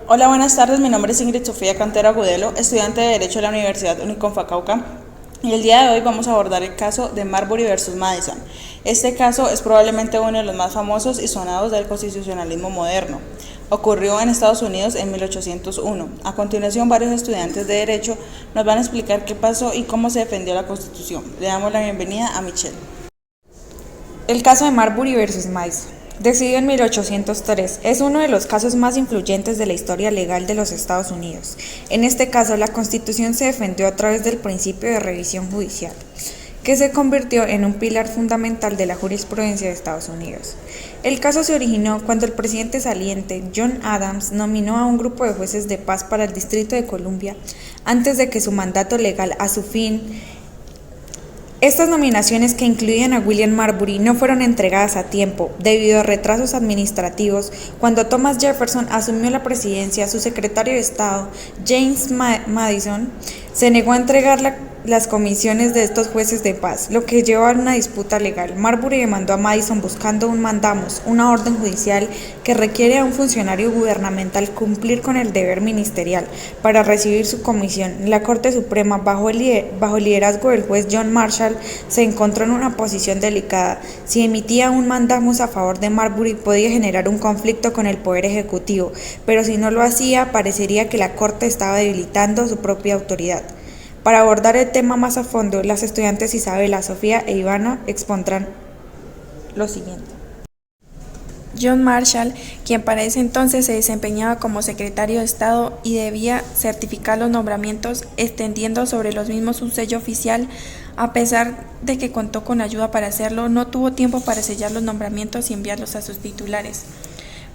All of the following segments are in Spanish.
Hola, buenas tardes. Mi nombre es Ingrid Sofía Cantero Agudelo, estudiante de Derecho de la Universidad Uniconfa Cauca. Y el día de hoy vamos a abordar el caso de Marbury versus Madison. Este caso es probablemente uno de los más famosos y sonados del constitucionalismo moderno. Ocurrió en Estados Unidos en 1801. A continuación, varios estudiantes de Derecho nos van a explicar qué pasó y cómo se defendió la Constitución. Le damos la bienvenida a Michelle. El caso de Marbury versus Madison, decidido en 1803, es uno de los casos más influyentes de la historia legal de los Estados Unidos. En este caso, la Constitución se defendió a través del principio de revisión judicial, que se convirtió en un pilar fundamental de la jurisprudencia de Estados Unidos. El caso se originó cuando el presidente saliente, John Adams, nominó a un grupo de jueces de paz para el Distrito de Columbia antes de que su mandato legal a su fin. Estas nominaciones, que incluían a William Marbury, no fueron entregadas a tiempo debido a retrasos administrativos. Cuando Thomas Jefferson asumió la presidencia, su secretario de Estado, James Madison, se negó a entregar las comisiones de estos jueces de paz, lo que llevó a una disputa legal. Marbury demandó a Madison buscando un mandamus, una orden judicial que requiere a un funcionario gubernamental cumplir con el deber ministerial para recibir su comisión. La Corte Suprema, bajo el liderazgo del juez John Marshall, se encontró en una posición delicada. Si emitía un mandamus a favor de Marbury, podía generar un conflicto con el Poder Ejecutivo, pero si no lo hacía, parecería que la Corte estaba debilitando su propia autoridad. Para abordar el tema más a fondo, las estudiantes Isabela, Sofía e Ivana expondrán lo siguiente. John Marshall, quien para ese entonces se desempeñaba como secretario de Estado y debía certificar los nombramientos, extendiendo sobre los mismos un sello oficial, a pesar de que contó con ayuda para hacerlo, no tuvo tiempo para sellar los nombramientos y enviarlos a sus titulares.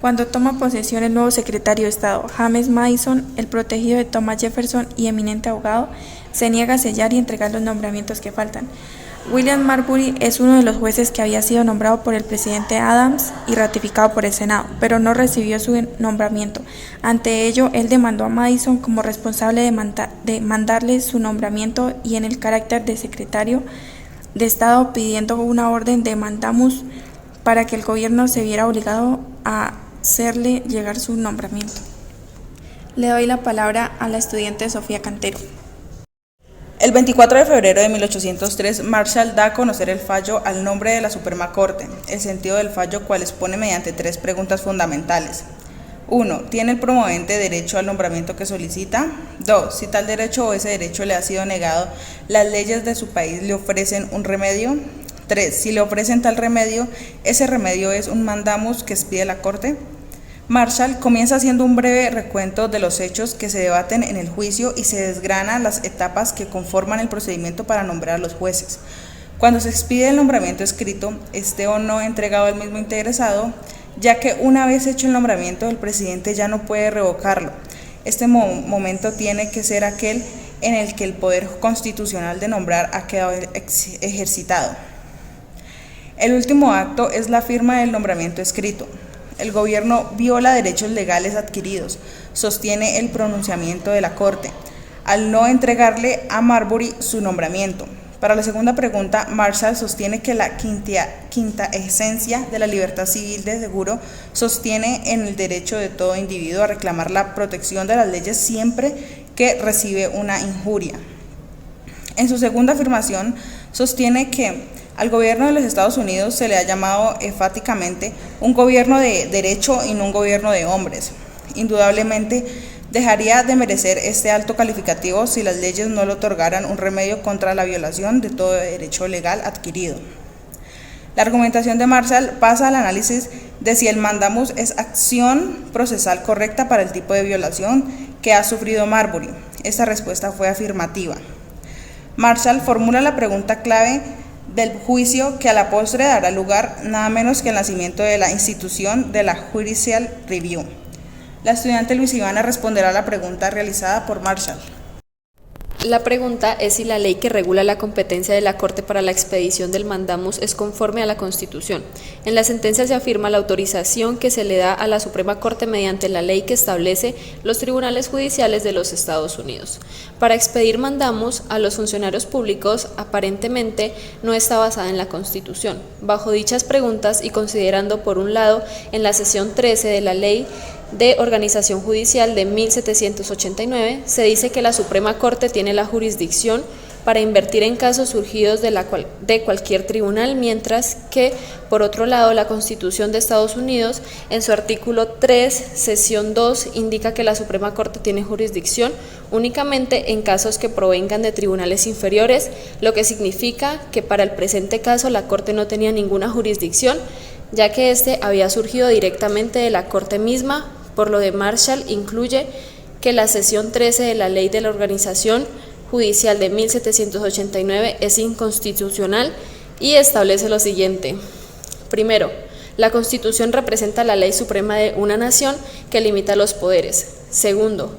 Cuando toma posesión el nuevo secretario de Estado, James Madison, el protegido de Thomas Jefferson y eminente abogado, se niega a sellar y entregar los nombramientos que faltan. William Marbury es uno de los jueces que había sido nombrado por el presidente Adams y ratificado por el Senado, pero no recibió su nombramiento. Ante ello, él demandó a Madison como responsable de mandarle su nombramiento y en el carácter de secretario de Estado, pidiendo una orden de mandamus para que el gobierno se viera obligado a hacerle llegar su nombramiento. Le doy la palabra a la estudiante Sofía Cantero. El 24 de febrero de 1803, Marshall da a conocer el fallo al nombre de la Suprema Corte. El sentido del fallo, cual expone mediante 3 preguntas fundamentales. 1. ¿Tiene el promovente derecho al nombramiento que solicita? 2. Si tal derecho o ese derecho le ha sido negado, ¿las leyes de su país le ofrecen un remedio? 3. Si le ofrecen tal remedio, ¿ese remedio es un mandamus que expide la Corte? Marshall comienza haciendo un breve recuento de los hechos que se debaten en el juicio y se desgrana las etapas que conforman el procedimiento para nombrar a los jueces. Cuando se expide el nombramiento escrito, esté o no entregado al mismo interesado, ya que una vez hecho el nombramiento, el presidente ya no puede revocarlo. Este momento tiene que ser aquel en el que el poder constitucional de nombrar ha quedado ejercitado. El último acto es la firma del nombramiento escrito. El gobierno viola derechos legales adquiridos, sostiene el pronunciamiento de la Corte, al no entregarle a Marbury su nombramiento. Para la segunda pregunta, Marshall sostiene que la quinta esencia de la libertad civil de seguro sostiene en el derecho de todo individuo a reclamar la protección de las leyes siempre que recibe una injuria. En su segunda afirmación, sostiene que al gobierno de los Estados Unidos se le ha llamado enfáticamente un gobierno de derecho y no un gobierno de hombres. Indudablemente, dejaría de merecer este alto calificativo si las leyes no le otorgaran un remedio contra la violación de todo derecho legal adquirido. La argumentación de Marshall pasa al análisis de si el mandamus es acción procesal correcta para el tipo de violación que ha sufrido Marbury. Esta respuesta fue afirmativa. Marshall formula la pregunta clave del juicio que a la postre dará lugar nada menos que al nacimiento de la institución de la Judicial Review. La estudiante Luis Ivana responderá a la pregunta realizada por Marshall. La pregunta es si la ley que regula la competencia de la Corte para la expedición del mandamus es conforme a la Constitución. En la sentencia se afirma la autorización que se le da a la Suprema Corte mediante la ley que establece los tribunales judiciales de los Estados Unidos. Para expedir mandamus a los funcionarios públicos, aparentemente no está basada en la Constitución. Bajo dichas preguntas y considerando por un lado en la sección 13 de la ley de Organización Judicial de 1789, se dice que la Suprema Corte tiene la jurisdicción para invertir en casos surgidos de cualquier tribunal, mientras que, por otro lado, la Constitución de Estados Unidos, en su artículo 3, sección 2, indica que la Suprema Corte tiene jurisdicción únicamente en casos que provengan de tribunales inferiores, lo que significa que para el presente caso la Corte no tenía ninguna jurisdicción, ya que este había surgido directamente de la Corte misma. Por lo de Marshall, incluye que la sección 13 de la Ley de la Organización Judicial de 1789 es inconstitucional y establece lo siguiente. Primero, la Constitución representa la ley suprema de una nación que limita los poderes. Segundo,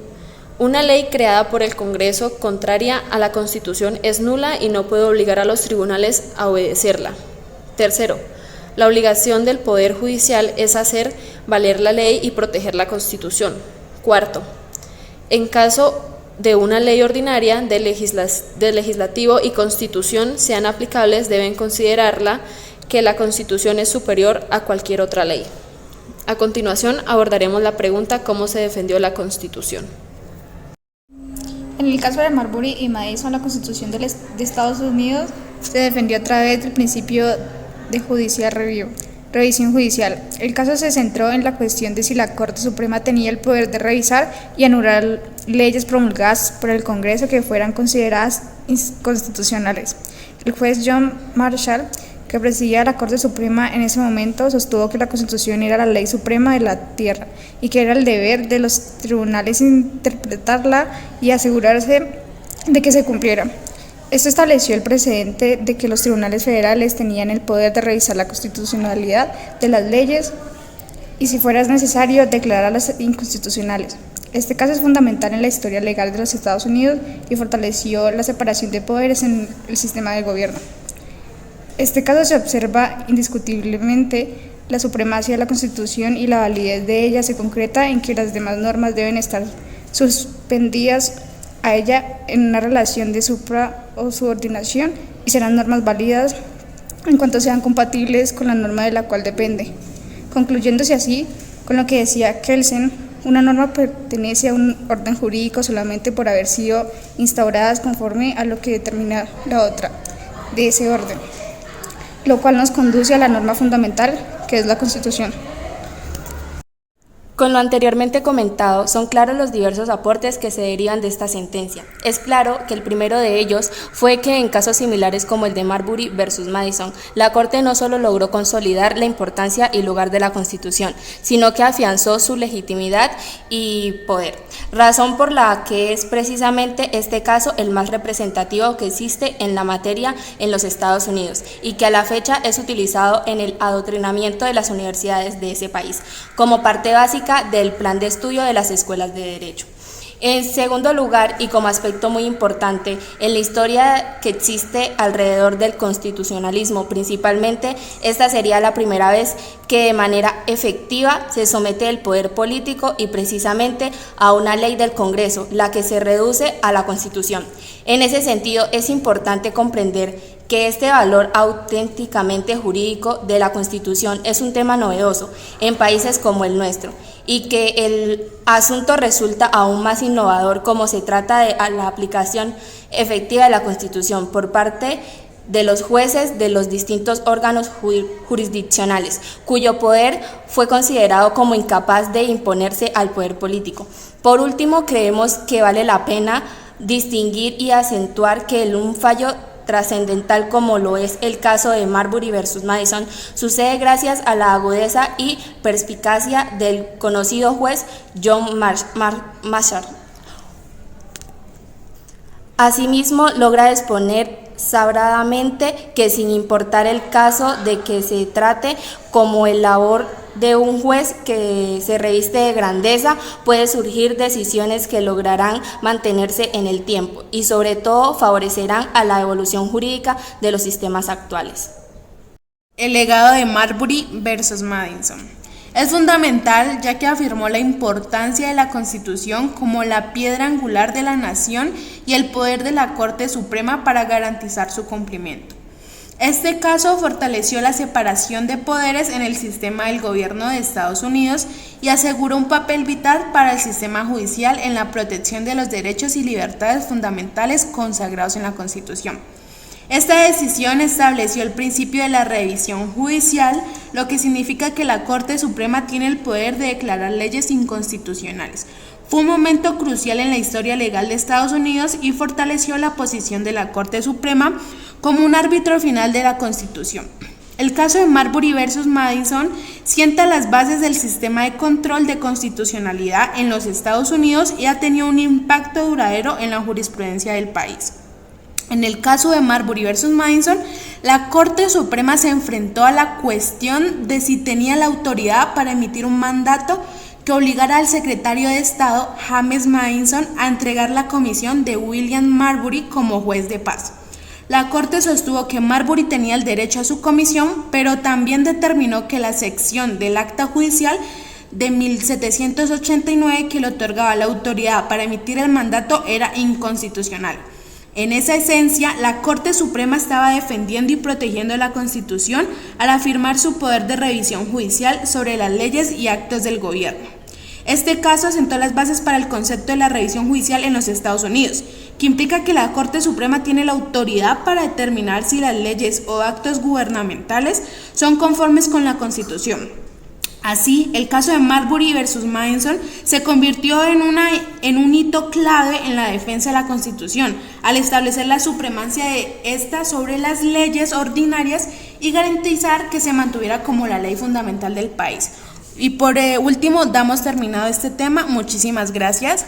una ley creada por el Congreso contraria a la Constitución es nula y no puede obligar a los tribunales a obedecerla. Tercero, la obligación del Poder Judicial es hacer valer la ley y proteger la Constitución. Cuarto, en caso de una ley ordinaria del legislativo y Constitución sean aplicables, deben considerarla que la Constitución es superior a cualquier otra ley. A continuación abordaremos la pregunta ¿cómo se defendió la Constitución? En el caso de Marbury y Madison, la Constitución de Estados Unidos se defendió a través del principio de revisión judicial. El caso se centró en la cuestión de si la Corte Suprema tenía el poder de revisar y anular leyes promulgadas por el Congreso que fueran consideradas inconstitucionales. El juez John Marshall, que presidía la Corte Suprema en ese momento, sostuvo que la Constitución era la ley suprema de la tierra y que era el deber de los tribunales interpretarla y asegurarse de que se cumpliera. Esto estableció el precedente de que los tribunales federales tenían el poder de revisar la constitucionalidad de las leyes y, si fuera necesario, declararlas inconstitucionales. Este caso es fundamental en la historia legal de los Estados Unidos y fortaleció la separación de poderes en el sistema de gobierno. Este caso se observa indiscutiblemente la supremacía de la Constitución y la validez de ella se concreta en que las demás normas deben estar suspendidas a ella en una relación de supra o subordinación y serán normas válidas en cuanto sean compatibles con la norma de la cual depende. Concluyéndose así con lo que decía Kelsen, una norma pertenece a un orden jurídico solamente por haber sido instauradas conforme a lo que determina la otra de ese orden, lo cual nos conduce a la norma fundamental, que es la Constitución. Con lo anteriormente comentado, son claros los diversos aportes que se derivan de esta sentencia. Es claro que el primero de ellos fue que en casos similares como el de Marbury versus Madison, la Corte no solo logró consolidar la importancia y lugar de la Constitución, sino que afianzó su legitimidad y poder, razón por la que es precisamente este caso el más representativo que existe en la materia en los Estados Unidos y que a la fecha es utilizado en el adoctrinamiento de las universidades de ese país, como parte básica del plan de estudio de las escuelas de Derecho. En segundo lugar, y como aspecto muy importante, en la historia que existe alrededor del constitucionalismo, principalmente, esta sería la primera vez que de manera efectiva se somete el poder político y precisamente a una ley del Congreso, la que se reduce a la Constitución. En ese sentido, es importante comprender que este valor auténticamente jurídico de la Constitución es un tema novedoso en países como el nuestro y que el asunto resulta aún más innovador como se trata de la aplicación efectiva de la Constitución por parte de los jueces de los distintos órganos jurisdiccionales, cuyo poder fue considerado como incapaz de imponerse al poder político. Por último, creemos que vale la pena distinguir y acentuar que un fallo trascendental como lo es el caso de Marbury versus Madison sucede gracias a la agudeza y perspicacia del conocido juez John Marshall. Asimismo, logra exponer sabradamente que sin importar el caso de que se trate como el labor de un juez que se reviste de grandeza, puede surgir decisiones que lograrán mantenerse en el tiempo y sobre todo favorecerán a la evolución jurídica de los sistemas actuales. El legado de Marbury versus Madison. Es fundamental ya que afirmó la importancia de la Constitución como la piedra angular de la nación y el poder de la Corte Suprema para garantizar su cumplimiento. Este caso fortaleció la separación de poderes en el sistema del gobierno de Estados Unidos y aseguró un papel vital para el sistema judicial en la protección de los derechos y libertades fundamentales consagrados en la Constitución. Esta decisión estableció el principio de la revisión judicial, lo que significa que la Corte Suprema tiene el poder de declarar leyes inconstitucionales. Fue un momento crucial en la historia legal de Estados Unidos y fortaleció la posición de la Corte Suprema como un árbitro final de la Constitución. El caso de Marbury versus Madison sienta las bases del sistema de control de constitucionalidad en los Estados Unidos y ha tenido un impacto duradero en la jurisprudencia del país. En el caso de Marbury versus Madison, la Corte Suprema se enfrentó a la cuestión de si tenía la autoridad para emitir un mandato que obligara al secretario de Estado, James Madison, a entregar la comisión de William Marbury como juez de paz. La Corte sostuvo que Marbury tenía el derecho a su comisión, pero también determinó que la sección del acta judicial de 1789 que le otorgaba la autoridad para emitir el mandato era inconstitucional. En esa esencia, la Corte Suprema estaba defendiendo y protegiendo la Constitución al afirmar su poder de revisión judicial sobre las leyes y actos del gobierno. Este caso asentó las bases para el concepto de la revisión judicial en los Estados Unidos, que implica que la Corte Suprema tiene la autoridad para determinar si las leyes o actos gubernamentales son conformes con la Constitución. Así, el caso de Marbury versus Madison se convirtió en un hito clave en la defensa de la Constitución, al establecer la supremacia de esta sobre las leyes ordinarias y garantizar que se mantuviera como la ley fundamental del país. Y por último, damos terminado este tema. Muchísimas gracias.